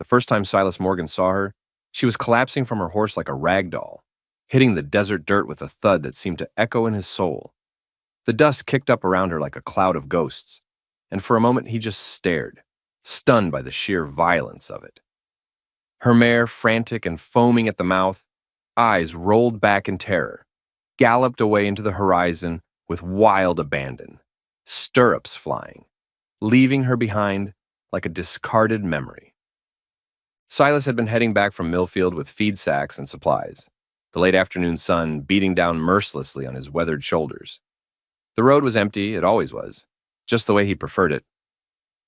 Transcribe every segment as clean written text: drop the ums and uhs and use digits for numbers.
The first time Silas Morgan saw her, she was collapsing from her horse like a rag doll, hitting the desert dirt with a thud that seemed to echo in his soul. The dust kicked up around her like a cloud of ghosts, and for a moment he just stared, stunned by the sheer violence of it. Her mare, frantic and foaming at the mouth, eyes rolled back in terror, galloped away into the horizon with wild abandon, stirrups flying, leaving her behind like a discarded memory. Silas had been heading back from Millfield with feed sacks and supplies, the late afternoon sun beating down mercilessly on his weathered shoulders. The road was empty, it always was, just the way he preferred it.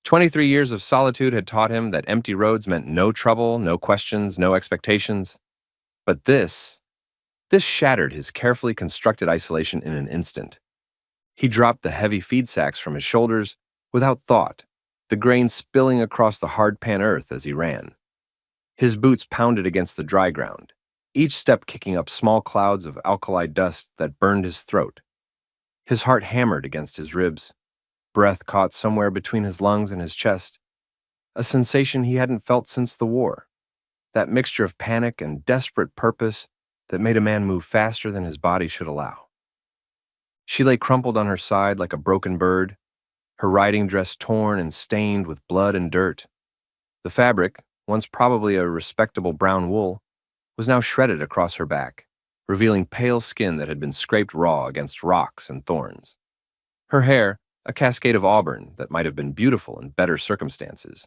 23 years of solitude had taught him that empty roads meant no trouble, no questions, no expectations. But this shattered his carefully constructed isolation in an instant. He dropped the heavy feed sacks from his shoulders without thought, the grain spilling across the hard pan earth as he ran. His boots pounded against the dry ground, each step kicking up small clouds of alkali dust that burned his throat. His heart hammered against his ribs, breath caught somewhere between his lungs and his chest, a sensation he hadn't felt since the war, that mixture of panic and desperate purpose that made a man move faster than his body should allow. She lay crumpled on her side like a broken bird, her riding dress torn and stained with blood and dirt. The fabric, once probably a respectable brown wool, was now shredded across her back, revealing pale skin that had been scraped raw against rocks and thorns. Her hair, a cascade of auburn that might have been beautiful in better circumstances,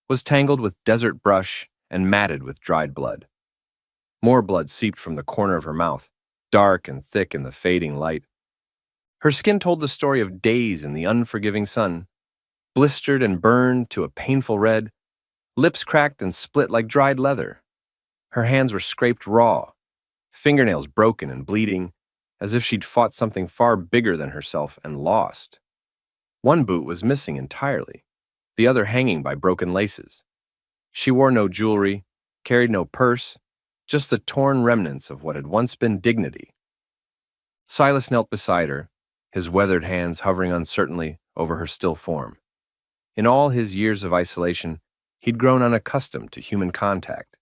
was tangled with desert brush and matted with dried blood. More blood seeped from the corner of her mouth, dark and thick in the fading light. Her skin told the story of days in the unforgiving sun, blistered and burned to a painful red, lips cracked and split like dried leather. Her hands were scraped raw, fingernails broken and bleeding, as if she'd fought something far bigger than herself and lost. One boot was missing entirely, the other hanging by broken laces. She wore no jewelry, carried no purse, just the torn remnants of what had once been dignity. Silas knelt beside her, his weathered hands hovering uncertainly over her still form. In all his years of isolation, he'd grown unaccustomed to human contact,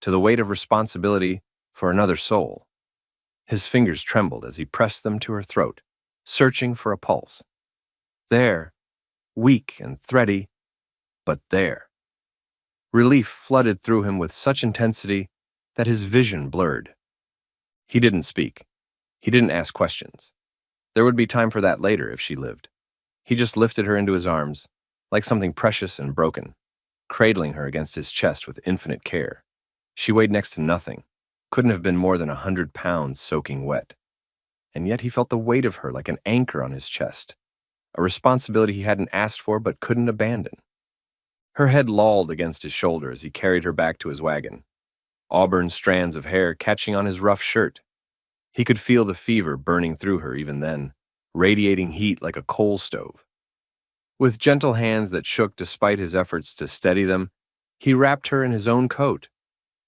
to the weight of responsibility for another soul. His fingers trembled as he pressed them to her throat, searching for a pulse. There, weak and thready, but there. Relief flooded through him with such intensity that his vision blurred. He didn't speak. He didn't ask questions. There would be time for that later if she lived. He just lifted her into his arms, like something precious and broken, cradling her against his chest with infinite care. She weighed next to nothing, couldn't have been more than 100 pounds soaking wet. And yet he felt the weight of her like an anchor on his chest, a responsibility he hadn't asked for but couldn't abandon. Her head lolled against his shoulder as he carried her back to his wagon, auburn strands of hair catching on his rough shirt. He could feel the fever burning through her even then, radiating heat like a coal stove. With gentle hands that shook despite his efforts to steady them, he wrapped her in his own coat,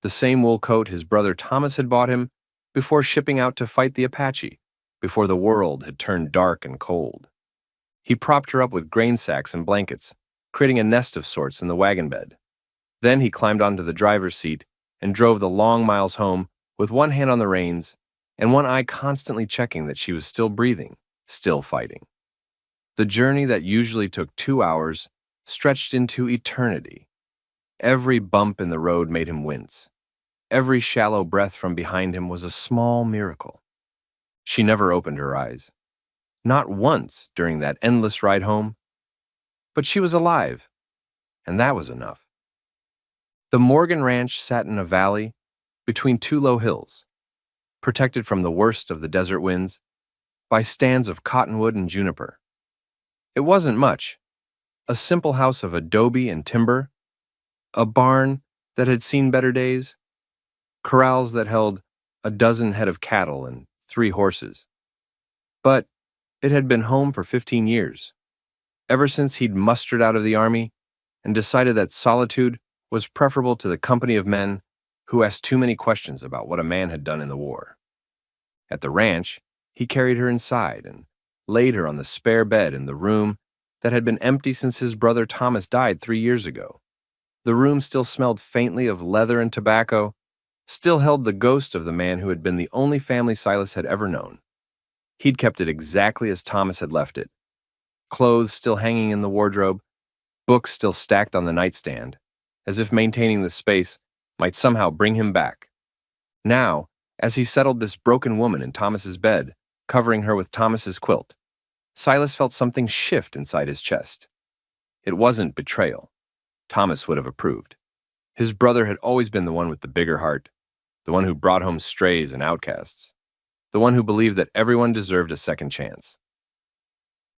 the same wool coat his brother Thomas had bought him before shipping out to fight the Apache, before the world had turned dark and cold. He propped her up with grain sacks and blankets, creating a nest of sorts in the wagon bed. Then he climbed onto the driver's seat and drove the long miles home with one hand on the reins and one eye constantly checking that she was still breathing, still fighting. The journey that usually took 2 hours stretched into eternity. Every bump in the road made him wince. Every shallow breath from behind him was a small miracle. She never opened her eyes. Not once during that endless ride home. But she was alive, and that was enough. The Morgan Ranch sat in a valley between two low hills, protected from the worst of the desert winds by stands of cottonwood and juniper. It wasn't much, a simple house of adobe and timber, a barn that had seen better days, corrals that held a dozen head of cattle and 3 horses. But it had been home for 15 years, ever since he'd mustered out of the army and decided that solitude was preferable to the company of men who asked too many questions about what a man had done in the war. At the ranch, he carried her inside and laid her on the spare bed in the room that had been empty since his brother Thomas died 3 years ago. The room still smelled faintly of leather and tobacco, still held the ghost of the man who had been the only family Silas had ever known. He'd kept it exactly as Thomas had left it. Clothes still hanging in the wardrobe, books still stacked on the nightstand, as if maintaining the space might somehow bring him back. Now, as he settled this broken woman in Thomas's bed, covering her with Thomas's quilt, Silas felt something shift inside his chest. It wasn't betrayal. Thomas would have approved. His brother had always been the one with the bigger heart, the one who brought home strays and outcasts, the one who believed that everyone deserved a second chance.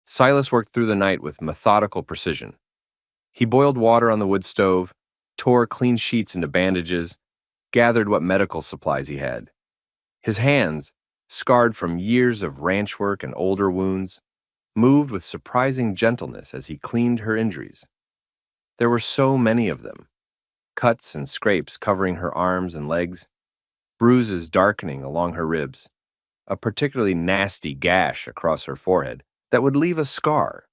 Silas worked through the night with methodical precision. He boiled water on the wood stove, tore clean sheets into bandages, gathered what medical supplies he had. His hands, scarred from years of ranch work and older wounds, moved with surprising gentleness as he cleaned her injuries. There were so many of them, cuts and scrapes covering her arms and legs, bruises darkening along her ribs, a particularly nasty gash across her forehead that would leave a scar.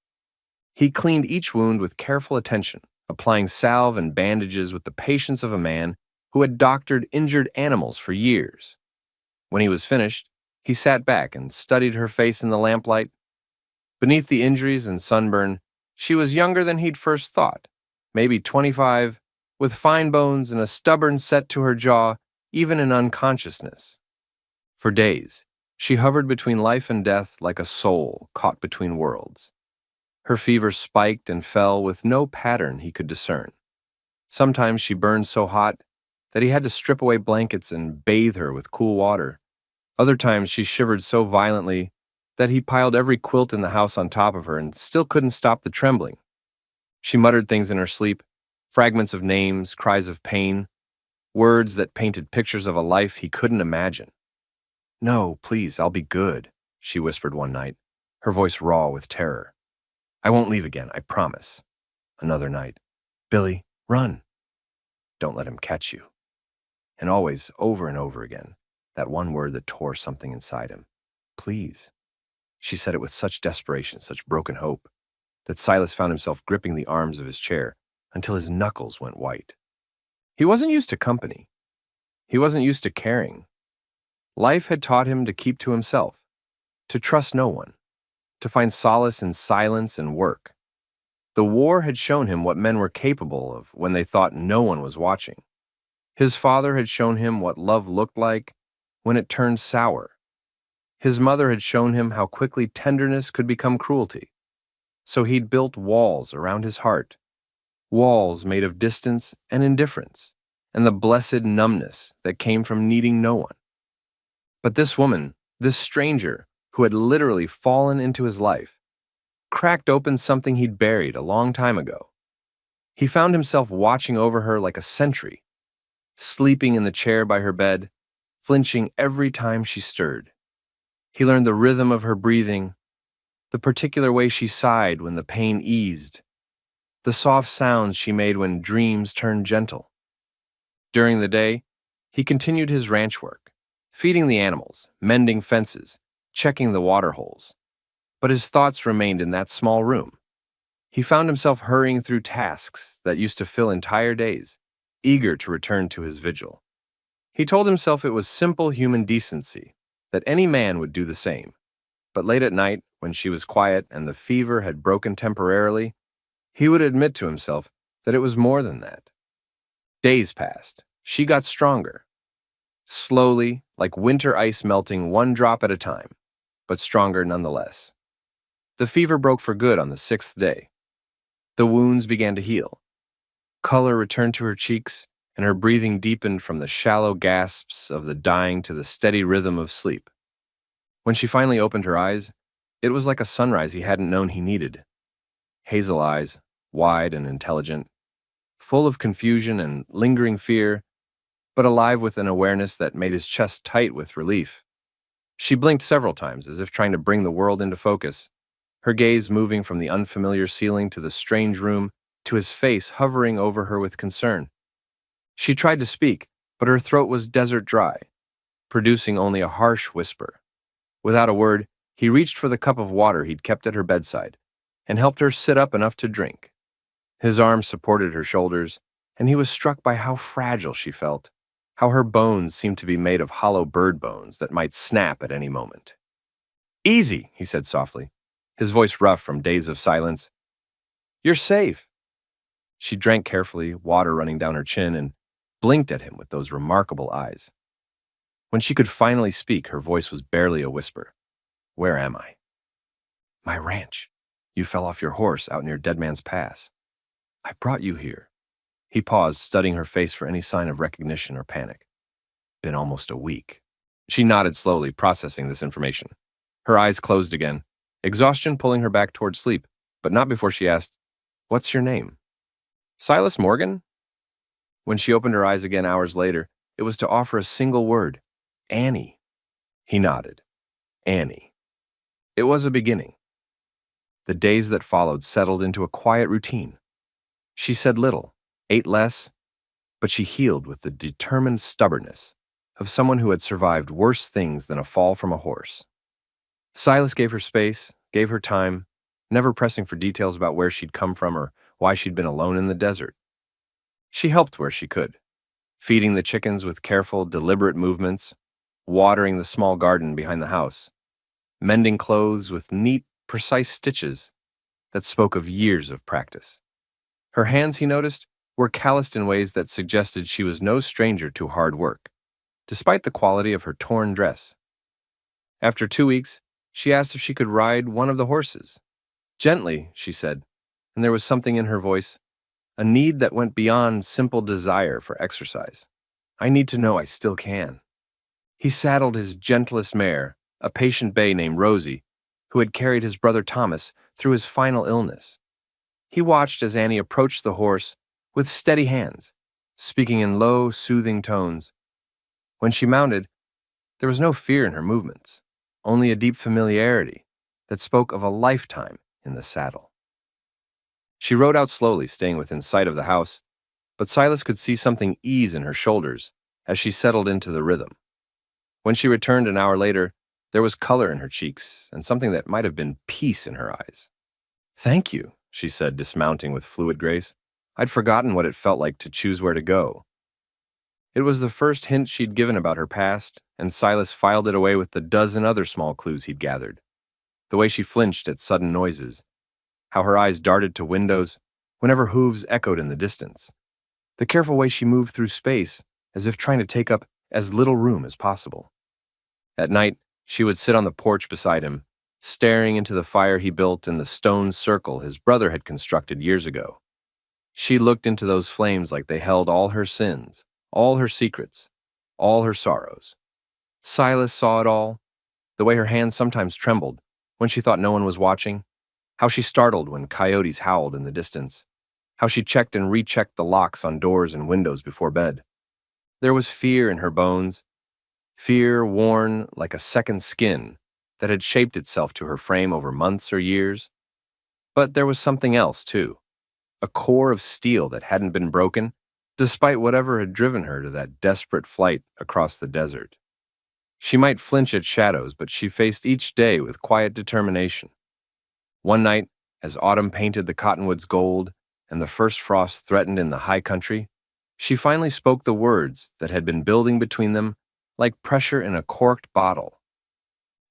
He cleaned each wound with careful attention, applying salve and bandages with the patience of a man who had doctored injured animals for years. When he was finished, he sat back and studied her face in the lamplight. Beneath the injuries and sunburn, she was younger than he'd first thought, maybe 25, with fine bones and a stubborn set to her jaw, even in unconsciousness. For days, she hovered between life and death like a soul caught between worlds. Her fever spiked and fell with no pattern he could discern. Sometimes she burned so hot that he had to strip away blankets and bathe her with cool water. Other times she shivered so violently that he piled every quilt in the house on top of her and still couldn't stop the trembling. She muttered things in her sleep, fragments of names, cries of pain, words that painted pictures of a life he couldn't imagine. "No, please, I'll be good," she whispered one night, her voice raw with terror. "I won't leave again, I promise." Another night, "Billy, run. Don't let him catch you." And always, over and over again, that one word that tore something inside him. "Please." She said it with such desperation, such broken hope, that Silas found himself gripping the arms of his chair until his knuckles went white. He wasn't used to company. He wasn't used to caring. Life had taught him to keep to himself, to trust no one, to find solace in silence and work. The war had shown him what men were capable of when they thought no one was watching. His father had shown him what love looked like when it turned sour. His mother had shown him how quickly tenderness could become cruelty. So he'd built walls around his heart, walls made of distance and indifference, and the blessed numbness that came from needing no one. But this woman, this stranger who had literally fallen into his life, cracked open something he'd buried a long time ago. He found himself watching over her like a sentry, sleeping in the chair by her bed, flinching every time she stirred. He learned the rhythm of her breathing, the particular way she sighed when the pain eased, the soft sounds she made when dreams turned gentle. During the day, he continued his ranch work, feeding the animals, mending fences, checking the water holes. But his thoughts remained in that small room. He found himself hurrying through tasks that used to fill entire days, eager to return to his vigil. He told himself it was simple human decency, that any man would do the same. But late at night, when she was quiet and the fever had broken temporarily, he would admit to himself that it was more than that. Days passed. She got stronger. Slowly, like winter ice melting one drop at a time, but stronger nonetheless. The fever broke for good on the 6th day. The wounds began to heal. Color returned to her cheeks, and her breathing deepened from the shallow gasps of the dying to the steady rhythm of sleep. When she finally opened her eyes, it was like a sunrise he hadn't known he needed. Hazel eyes, wide and intelligent, full of confusion and lingering fear, but alive with an awareness that made his chest tight with relief. She blinked several times as if trying to bring the world into focus, her gaze moving from the unfamiliar ceiling to the strange room to his face hovering over her with concern. She tried to speak, but her throat was desert dry, producing only a harsh whisper. Without a word, he reached for the cup of water he'd kept at her bedside and helped her sit up enough to drink. His arms supported her shoulders, and he was struck by how fragile she felt, how her bones seemed to be made of hollow bird bones that might snap at any moment. Easy, he said softly, his voice rough from days of silence. You're safe. She drank carefully, water running down her chin, and blinked at him with those remarkable eyes. When she could finally speak, her voice was barely a whisper. Where am I? My ranch. You fell off your horse out near Dead Man's Pass. I brought you here. He paused, studying her face for any sign of recognition or panic. Been almost a week. She nodded slowly, processing this information. Her eyes closed again, exhaustion pulling her back toward sleep, but not before she asked, What's your name? Silas Morgan? When she opened her eyes again hours later, it was to offer a single word. Annie. He nodded. Annie. It was a beginning. The days that followed settled into a quiet routine. She said little, ate less, but she healed with the determined stubbornness of someone who had survived worse things than a fall from a horse. Silas gave her space, gave her time, never pressing for details about where she'd come from or why she'd been alone in the desert. She helped where she could, feeding the chickens with careful, deliberate movements, watering the small garden behind the house, mending clothes with neat, precise stitches that spoke of years of practice. Her hands, he noticed, were calloused in ways that suggested she was no stranger to hard work, despite the quality of her torn dress. After 2 weeks, she asked if she could ride one of the horses. Gently, she said, and there was something in her voice, a need that went beyond simple desire for exercise. I need to know I still can. He saddled his gentlest mare, a patient bay named Rosie, who had carried his brother Thomas through his final illness. He watched as Annie approached the horse with steady hands, speaking in low, soothing tones. When she mounted, there was no fear in her movements, only a deep familiarity that spoke of a lifetime in the saddle. She rode out slowly, staying within sight of the house, but Silas could see something ease in her shoulders as she settled into the rhythm. When she returned an hour later, there was color in her cheeks and something that might have been peace in her eyes. Thank you, she said, dismounting with fluid grace. I'd forgotten what it felt like to choose where to go. It was the first hint she'd given about her past, and Silas filed it away with the dozen other small clues he'd gathered. The way she flinched at sudden noises, how her eyes darted to windows whenever hooves echoed in the distance, the careful way she moved through space as if trying to take up as little room as possible. At night, she would sit on the porch beside him, staring into the fire he built in the stone circle his brother had constructed years ago. She looked into those flames like they held all her sins, all her secrets, all her sorrows. Silas saw it all, the way her hands sometimes trembled when she thought no one was watching, how she startled when coyotes howled in the distance, how she checked and rechecked the locks on doors and windows before bed. There was fear in her bones, fear worn like a second skin that had shaped itself to her frame over months or years. But there was something else, too, a core of steel that hadn't been broken, despite whatever had driven her to that desperate flight across the desert. She might flinch at shadows, but she faced each day with quiet determination. One night, as autumn painted the cottonwoods gold and the first frost threatened in the high country, she finally spoke the words that had been building between them like pressure in a corked bottle.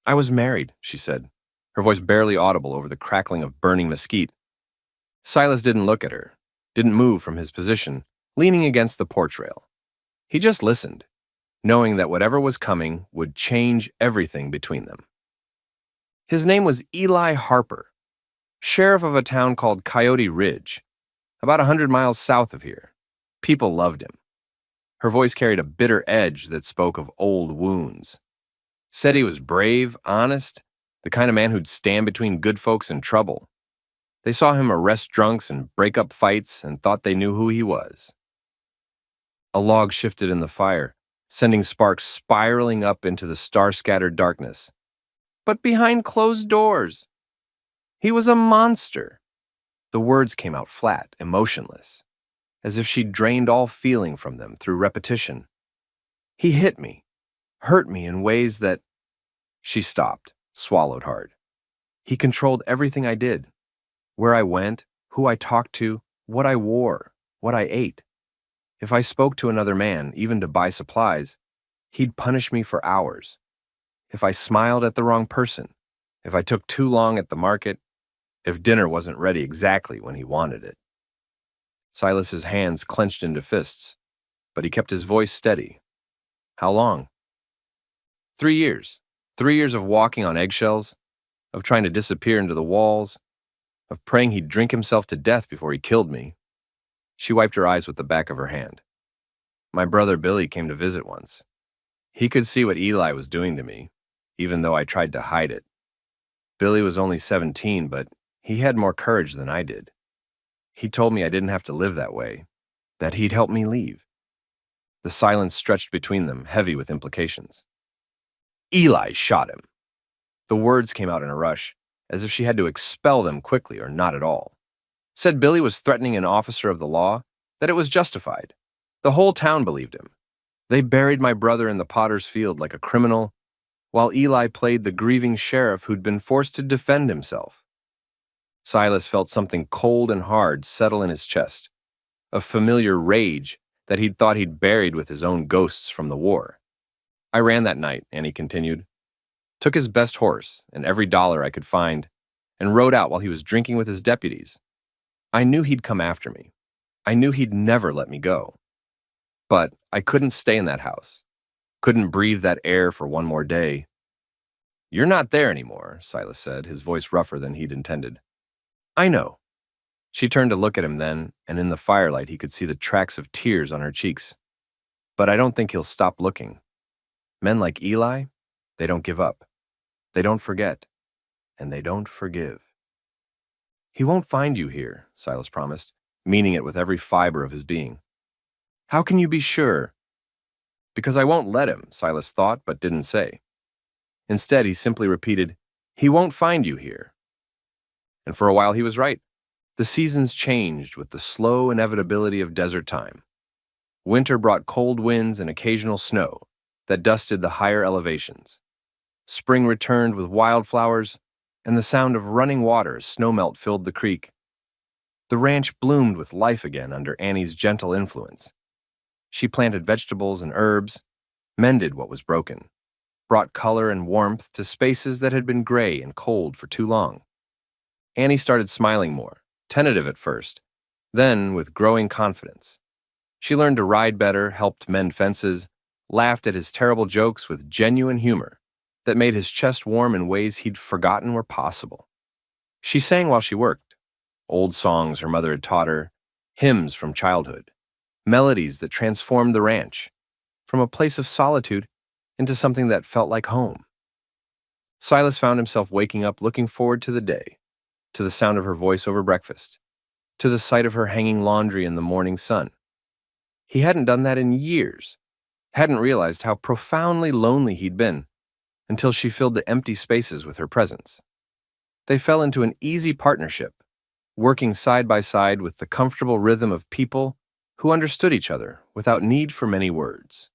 I was married, she said, her voice barely audible over the crackling of burning mesquite. Silas didn't look at her, didn't move from his position, leaning against the porch rail. He just listened, knowing that whatever was coming would change everything between them. His name was Eli Harper, sheriff of a town called Coyote Ridge, about 100 miles south of here. People loved him. Her voice carried a bitter edge that spoke of old wounds. Said he was brave, honest, the kind of man who'd stand between good folks and trouble. They saw him arrest drunks and break up fights and thought they knew who he was. A log shifted in the fire, sending sparks spiraling up into the star-scattered darkness. But behind closed doors, he was a monster. The words came out flat, emotionless, as if she'd drained all feeling from them through repetition. He hit me, hurt me in ways that... She stopped, swallowed hard. He controlled everything I did. Where I went, who I talked to, what I wore, what I ate. If I spoke to another man, even to buy supplies, he'd punish me for hours. If I smiled at the wrong person, if I took too long at the market, if dinner wasn't ready exactly when he wanted it. Silas's hands clenched into fists, but he kept his voice steady. How long? 3 years. 3 years of walking on eggshells, of trying to disappear into the walls, of praying he'd drink himself to death before he killed me. She wiped her eyes with the back of her hand. My brother Billy came to visit once. He could see what Eli was doing to me, even though I tried to hide it. Billy was only 17, but he had more courage than I did. He told me I didn't have to live that way, that he'd help me leave. The silence stretched between them, heavy with implications. Eli shot him. The words came out in a rush, as if she had to expel them quickly or not at all. Said Billy was threatening an officer of the law, that it was justified. The whole town believed him. They buried my brother in the potter's field like a criminal, while Eli played the grieving sheriff who'd been forced to defend himself. Silas felt something cold and hard settle in his chest, a familiar rage that he'd thought he'd buried with his own ghosts from the war. I ran that night, Annie continued. Took his best horse and every dollar I could find, and rode out while he was drinking with his deputies. I knew he'd come after me. I knew he'd never let me go. But I couldn't stay in that house. Couldn't breathe that air for one more day. You're not there anymore, Silas said, his voice rougher than he'd intended. I know. She turned to look at him then, and in the firelight he could see the tracks of tears on her cheeks. But I don't think he'll stop looking. Men like Eli, they don't give up. They don't forget. And they don't forgive. He won't find you here, Silas promised, meaning it with every fiber of his being. How can you be sure? Because I won't let him, Silas thought but didn't say. Instead, he simply repeated, he won't find you here. And for a while he was right. The seasons changed with the slow inevitability of desert time. Winter brought cold winds and occasional snow that dusted the higher elevations. Spring returned with wildflowers and the sound of running water as snowmelt filled the creek. The ranch bloomed with life again under Annie's gentle influence. She planted vegetables and herbs, mended what was broken, brought color and warmth to spaces that had been gray and cold for too long. Annie started smiling more, tentative at first, then with growing confidence. She learned to ride better, helped mend fences, laughed at his terrible jokes with genuine humor that made his chest warm in ways he'd forgotten were possible. She sang while she worked, old songs her mother had taught her, hymns from childhood, melodies that transformed the ranch, from a place of solitude into something that felt like home. Silas found himself waking up looking forward to the day, to the sound of her voice over breakfast, to the sight of her hanging laundry in the morning sun. He hadn't done that in years, hadn't realized how profoundly lonely he'd been until she filled the empty spaces with her presence. They fell into an easy partnership, working side by side with the comfortable rhythm of people who understood each other without need for many words.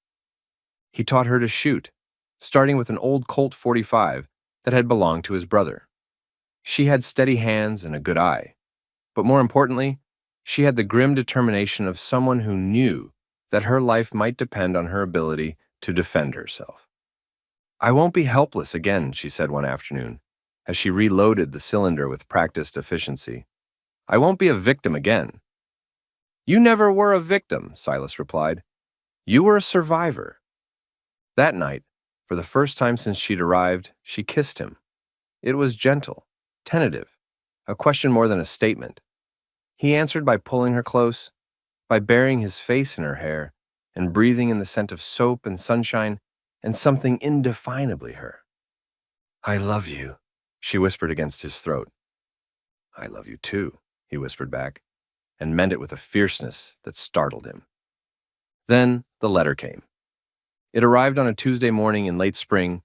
He taught her to shoot, starting with an old Colt .45 that had belonged to his brother. She had steady hands and a good eye, but more importantly, she had the grim determination of someone who knew that her life might depend on her ability to defend herself. I won't be helpless again, she said one afternoon, as she reloaded the cylinder with practiced efficiency. I won't be a victim again. You never were a victim, Silas replied. You were a survivor. That night, for the first time since she'd arrived, she kissed him. It was gentle, tentative, a question more than a statement. He answered by pulling her close, by burying his face in her hair, and breathing in the scent of soap and sunshine and something indefinably her. I love you, she whispered against his throat. I love you too, he whispered back, and meant it with a fierceness that startled him. Then the letter came. It arrived on a Tuesday morning in late spring,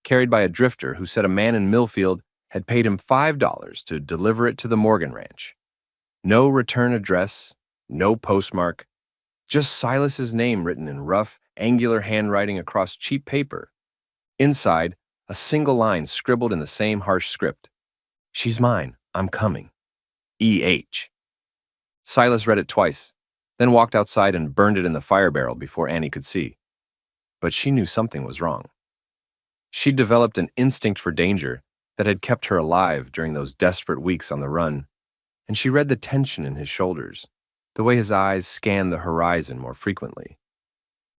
carried by a drifter who said a man in Millfield had paid him $5 to deliver it to the Morgan Ranch. No return address, no postmark, just Silas's name written in rough, angular handwriting across cheap paper. Inside, a single line scribbled in the same harsh script. She's mine, I'm coming. E.H. Silas read it twice, then walked outside and burned it in the fire barrel before Annie could see. But she knew something was wrong. She'd developed an instinct for danger that had kept her alive during those desperate weeks on the run, and she read the tension in his shoulders, the way his eyes scanned the horizon more frequently.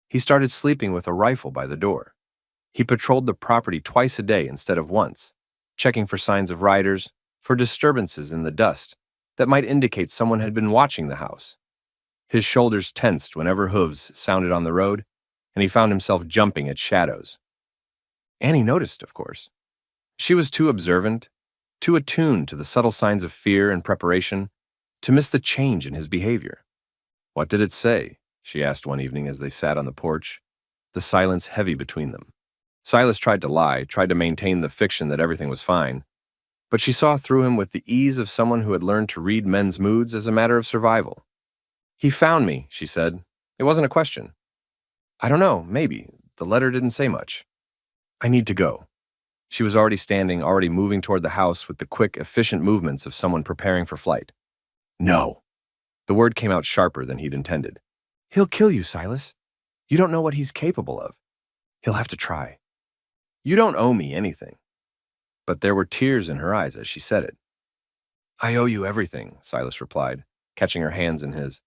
He started sleeping with a rifle by the door. He patrolled the property twice a day instead of once, checking for signs of riders, for disturbances in the dust that might indicate someone had been watching the house. His shoulders tensed whenever hooves sounded on the road, and he found himself jumping at shadows. Annie noticed, of course. She was too observant, too attuned to the subtle signs of fear and preparation, to miss the change in his behavior. "What did it say?" she asked one evening as they sat on the porch, the silence heavy between them. Silas tried to lie, tried to maintain the fiction that everything was fine, but she saw through him with the ease of someone who had learned to read men's moods as a matter of survival. "He found me," she said. "It wasn't a question." "I don't know, maybe. The letter didn't say much." "I need to go." She was already standing, already moving toward the house with the quick, efficient movements of someone preparing for flight. "No." The word came out sharper than he'd intended. "He'll kill you, Silas. You don't know what he's capable of. He'll have to try. You don't owe me anything." But there were tears in her eyes as she said it. "I owe you everything," Silas replied, catching her hands in his.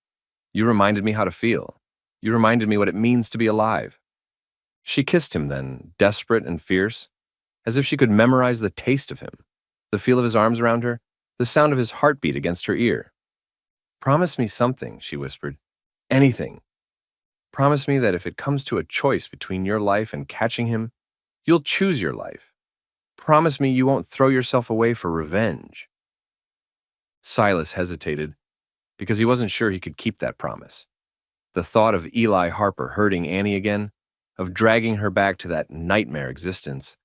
"You reminded me how to feel. You reminded me what it means to be alive." She kissed him then, desperate and fierce, as if she could memorize the taste of him, the feel of his arms around her, the sound of his heartbeat against her ear. "Promise me something," she whispered. "Anything. Promise me that if it comes to a choice between your life and catching him, you'll choose your life. Promise me you won't throw yourself away for revenge." Silas hesitated because he wasn't sure he could keep that promise. The thought of Eli Harper hurting Annie again, of dragging her back to that nightmare existence,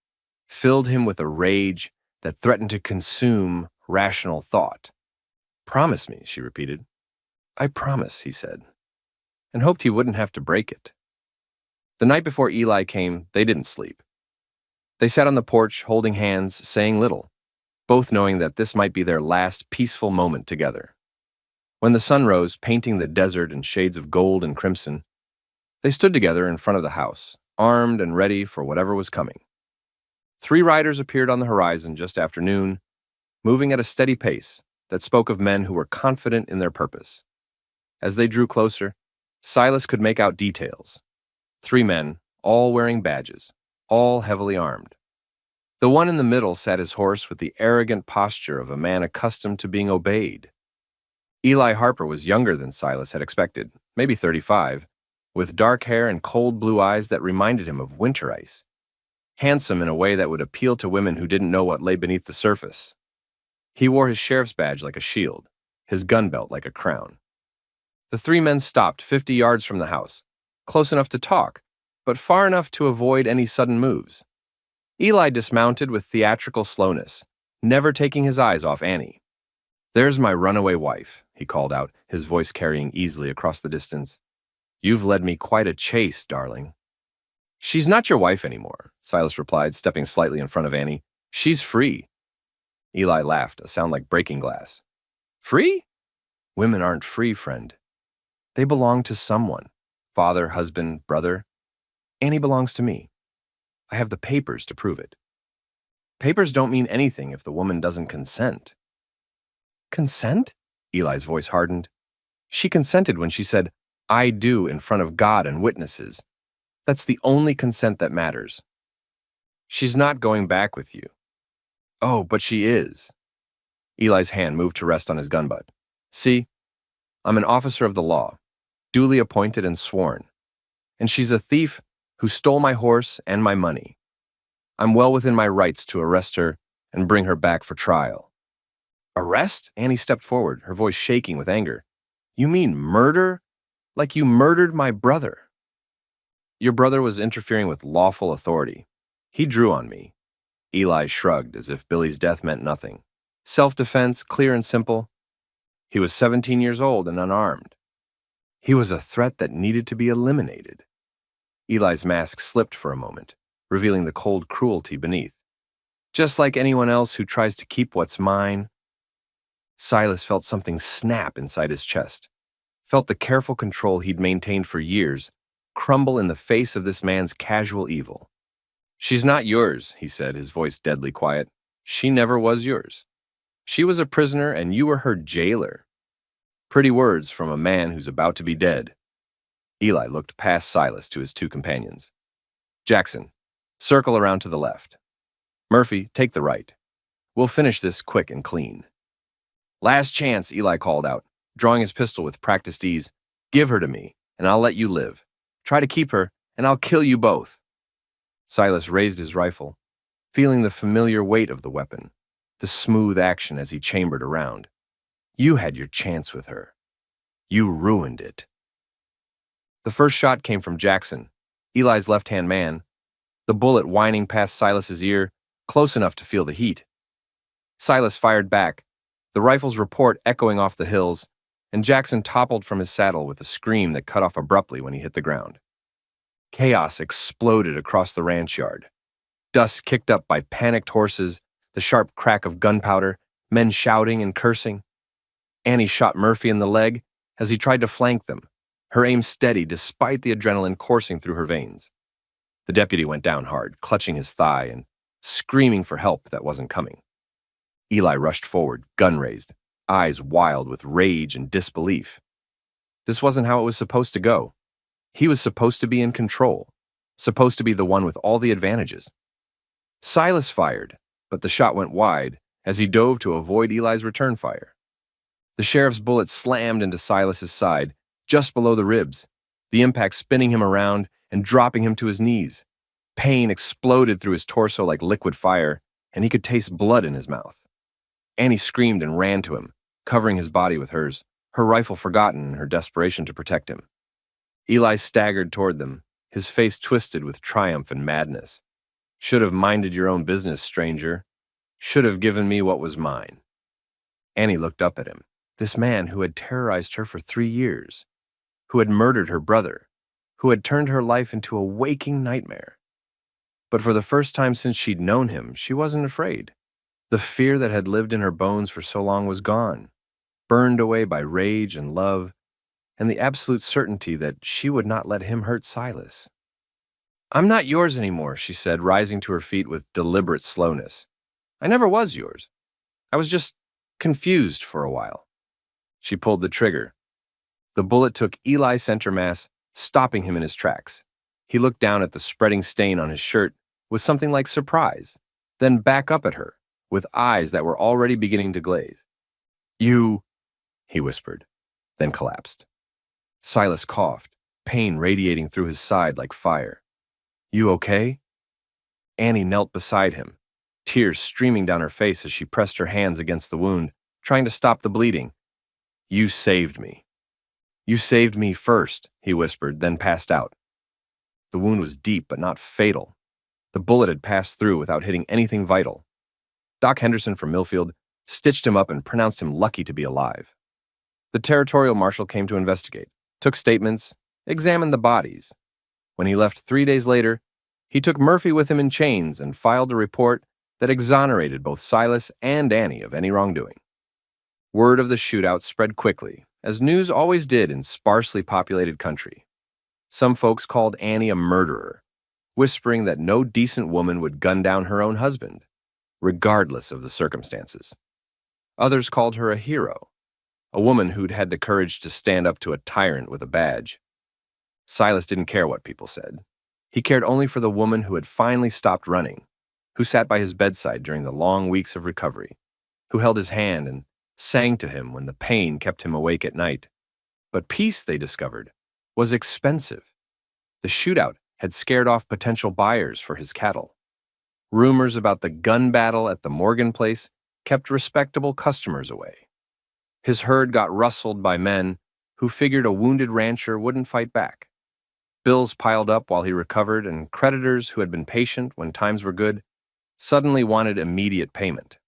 filled him with a rage that threatened to consume rational thought. "Promise me," she repeated. "I promise," he said, and hoped he wouldn't have to break it. The night before Eli came, they didn't sleep. They sat on the porch, holding hands, saying little, both knowing that this might be their last peaceful moment together. When the sun rose, painting the desert in shades of gold and crimson, they stood together in front of the house, armed and ready for whatever was coming. 3 riders appeared on the horizon just after noon, moving at a steady pace that spoke of men who were confident in their purpose. As they drew closer, Silas could make out details. 3 men, all wearing badges, all heavily armed. The one in the middle sat his horse with the arrogant posture of a man accustomed to being obeyed. Eli Harper was younger than Silas had expected, maybe 35, with dark hair and cold blue eyes that reminded him of winter ice. Handsome in a way that would appeal to women who didn't know what lay beneath the surface. He wore his sheriff's badge like a shield, his gun belt like a crown. The 3 men stopped 50 yards from the house, close enough to talk, but far enough to avoid any sudden moves. Eli dismounted with theatrical slowness, never taking his eyes off Annie. "There's my runaway wife," he called out, his voice carrying easily across the distance. "You've led me quite a chase, darling." "She's not your wife anymore," Silas replied, stepping slightly in front of Annie. "She's free." Eli laughed, a sound like breaking glass. "Free? Women aren't free, friend. They belong to someone. Father, husband, brother. Annie belongs to me. I have the papers to prove it." "Papers don't mean anything if the woman doesn't consent." "Consent?" Eli's voice hardened. "She consented when she said, 'I do' in front of God and witnesses. That's the only consent that matters." "She's not going back with you." "Oh, but she is." Eli's hand moved to rest on his gun butt. "See, I'm an officer of the law, duly appointed and sworn. And she's a thief who stole my horse and my money. I'm well within my rights to arrest her and bring her back for trial." "Arrest?" Annie stepped forward, her voice shaking with anger. "You mean murder? Like you murdered my brother?" "Your brother was interfering with lawful authority. He drew on me." Eli shrugged as if Billy's death meant nothing. Self-defense, clear and simple. He was 17 years old and unarmed. He was a threat that needed to be eliminated. Eli's mask slipped for a moment, revealing the cold cruelty beneath. "Just like anyone else who tries to keep what's mine." Silas felt something snap inside his chest. felt the careful control he'd maintained for years crumble in the face of this man's casual evil. "She's not yours," he said, his voice deadly quiet. "She never was yours. She was a prisoner and you were her jailer." Pretty words from a man who's about to be dead. Eli looked past Silas to his two companions. "Jackson, circle around to the left. Murphy, take the right. We'll finish this quick and clean." "Last chance," Eli called out, drawing his pistol with practiced ease. "Give her to me, and I'll let you live. Try to keep her, and I'll kill you both." Silas raised his rifle, feeling the familiar weight of the weapon, the smooth action as he chambered around. "You had your chance with her. You ruined it." The first shot came from Jackson, Eli's left-hand man, the bullet whining past Silas's ear, close enough to feel the heat. Silas fired back, the rifle's report echoing off the hills, and Jackson toppled from his saddle with a scream that cut off abruptly when he hit the ground. Chaos exploded across the ranch yard. Dust kicked up by panicked horses, the sharp crack of gunpowder, men shouting and cursing. Annie shot Murphy in the leg as he tried to flank them, her aim steady despite the adrenaline coursing through her veins. The deputy went down hard, clutching his thigh and screaming for help that wasn't coming. Eli rushed forward, gun raised, eyes wild with rage and disbelief. This wasn't how it was supposed to go. He was supposed to be in control, supposed to be the one with all the advantages. Silas fired, but the shot went wide as he dove to avoid Eli's return fire. The sheriff's bullet slammed into Silas's side, just below the ribs, the impact spinning him around and dropping him to his knees. Pain exploded through his torso like liquid fire, and he could taste blood in his mouth. Annie screamed and ran to him, covering his body with hers, her rifle forgotten in her desperation to protect him. Eli staggered toward them, his face twisted with triumph and madness. "Should have minded your own business, stranger. Should have given me what was mine." Annie looked up at him, this man who had terrorized her for 3 years, who had murdered her brother, who had turned her life into a waking nightmare. But for the first time since she'd known him, she wasn't afraid. The fear that had lived in her bones for so long was gone, burned away by rage and love, and the absolute certainty that she would not let him hurt Silas. "I'm not yours anymore," she said, rising to her feet with deliberate slowness. "I never was yours. I was just confused for a while." She pulled the trigger. The bullet took Eli center mass, stopping him in his tracks. He looked down at the spreading stain on his shirt with something like surprise, then back up at her with eyes that were already beginning to glaze. "You," he whispered, then collapsed. Silas coughed, pain radiating through his side like fire. "You okay?" Annie knelt beside him, tears streaming down her face as she pressed her hands against the wound, trying to stop the bleeding. "You saved me." "You saved me first," he whispered, then passed out. The wound was deep but not fatal. The bullet had passed through without hitting anything vital. Doc Henderson from Millfield stitched him up and pronounced him lucky to be alive. The territorial marshal came to investigate, took statements, examined the bodies. When he left 3 days later, he took Murphy with him in chains and filed a report that exonerated both Silas and Annie of any wrongdoing. Word of the shootout spread quickly, as news always did in sparsely populated country. Some folks called Annie a murderer, whispering that no decent woman would gun down her own husband, regardless of the circumstances. Others called her a hero, a woman who'd had the courage to stand up to a tyrant with a badge. Silas didn't care what people said. He cared only for the woman who had finally stopped running, who sat by his bedside during the long weeks of recovery, who held his hand and sang to him when the pain kept him awake at night. But peace, they discovered, was expensive. The shootout had scared off potential buyers for his cattle. Rumors about the gun battle at the Morgan place kept respectable customers away. His herd got rustled by men who figured a wounded rancher wouldn't fight back. Bills piled up while he recovered, and creditors who had been patient when times were good suddenly wanted immediate payment.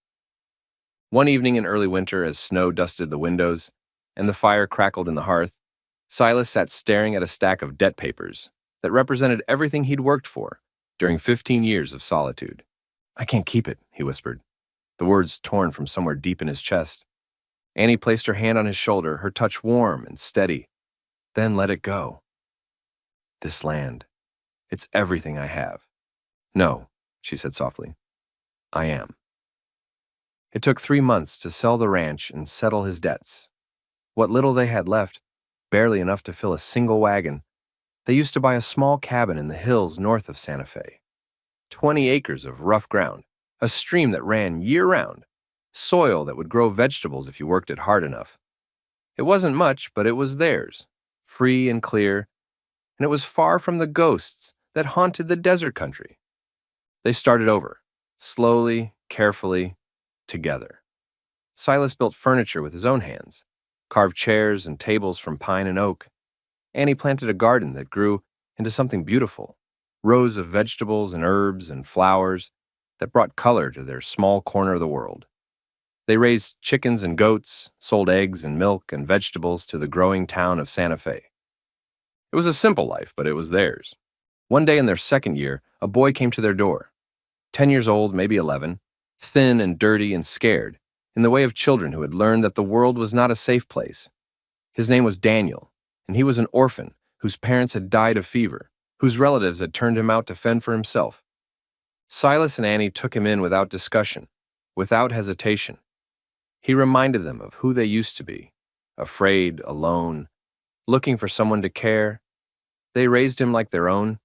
One evening in early winter, as snow dusted the windows and the fire crackled in the hearth, Silas sat staring at a stack of debt papers that represented everything he'd worked for during 15 years of solitude. "I can't keep it," he whispered, the words torn from somewhere deep in his chest. Annie placed her hand on his shoulder, her touch warm and steady, Then let it go. This land. It's everything I have. No, she said softly. I am. It took 3 months to sell the ranch and settle his debts. What little they had left, barely enough to fill a single wagon, they used to buy a small cabin in the hills north of Santa Fe. 20 acres of rough ground, a stream that ran year-round, soil that would grow vegetables if you worked it hard enough. It wasn't much, but it was theirs, free and clear, and it was far from the ghosts that haunted the desert country. They started over, slowly, carefully, together. Silas built furniture with his own hands, carved chairs and tables from pine and oak. Annie planted a garden that grew into something beautiful, rows of vegetables and herbs and flowers that brought color to their small corner of the world. They raised chickens and goats, sold eggs and milk and vegetables to the growing town of Santa Fe. It was a simple life, but it was theirs. One day in their second year, a boy came to their door. 10 years old, maybe 11, thin and dirty and scared, in the way of children who had learned that the world was not a safe place. His name was Daniel, and he was an orphan whose parents had died of fever, whose relatives had turned him out to fend for himself. Silas and Annie took him in without discussion, without hesitation. He reminded them of who they used to be, afraid, alone, looking for someone to care. They raised him like their own,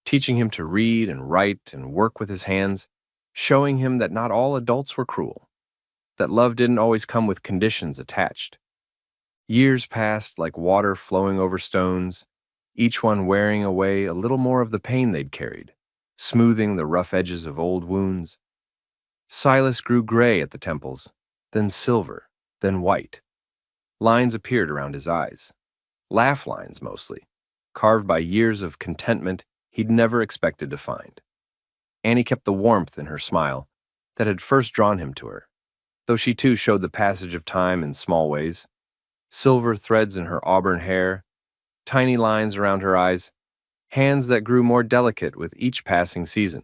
teaching him to read and write and work with his hands, showing him that not all adults were cruel, that love didn't always come with conditions attached. Years passed like water flowing over stones, each one wearing away a little more of the pain they'd carried, smoothing the rough edges of old wounds. Silas grew gray at the temples, then silver, then white. Lines appeared around his eyes, laugh lines mostly, carved by years of contentment he'd never expected to find. Annie kept the warmth in her smile that had first drawn him to her, though she too showed the passage of time in small ways. Silver threads in her auburn hair, tiny lines around her eyes, hands that grew more delicate with each passing season.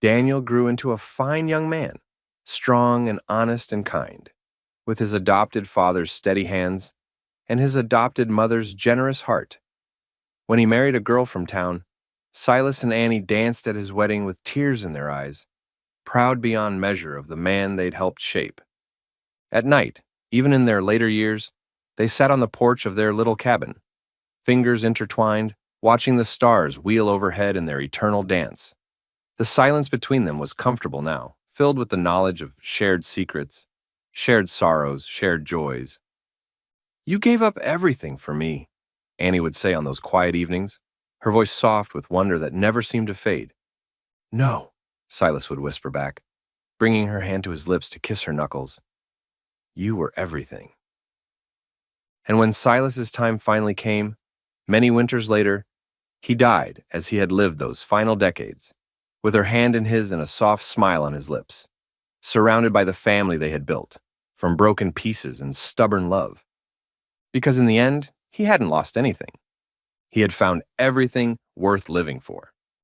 Daniel grew into a fine young man, strong and honest and kind, with his adopted father's steady hands and his adopted mother's generous heart. When he married a girl from town, Silas and Annie danced at his wedding with tears in their eyes, proud beyond measure of the man they'd helped shape. At night, even in their later years, they sat on the porch of their little cabin, fingers intertwined, watching the stars wheel overhead in their eternal dance. The silence between them was comfortable now, filled with the knowledge of shared secrets, shared sorrows, shared joys. "You gave up everything for me," Annie would say on those quiet evenings, her voice soft with wonder that never seemed to fade. "No," Silas would whisper back, bringing her hand to his lips to kiss her knuckles. "You were everything." And when Silas's time finally came, many winters later, he died as he had lived those final decades, with her hand in his and a soft smile on his lips, surrounded by the family they had built, from broken pieces and stubborn love. Because in the end, he hadn't lost anything. He had found everything worth living for.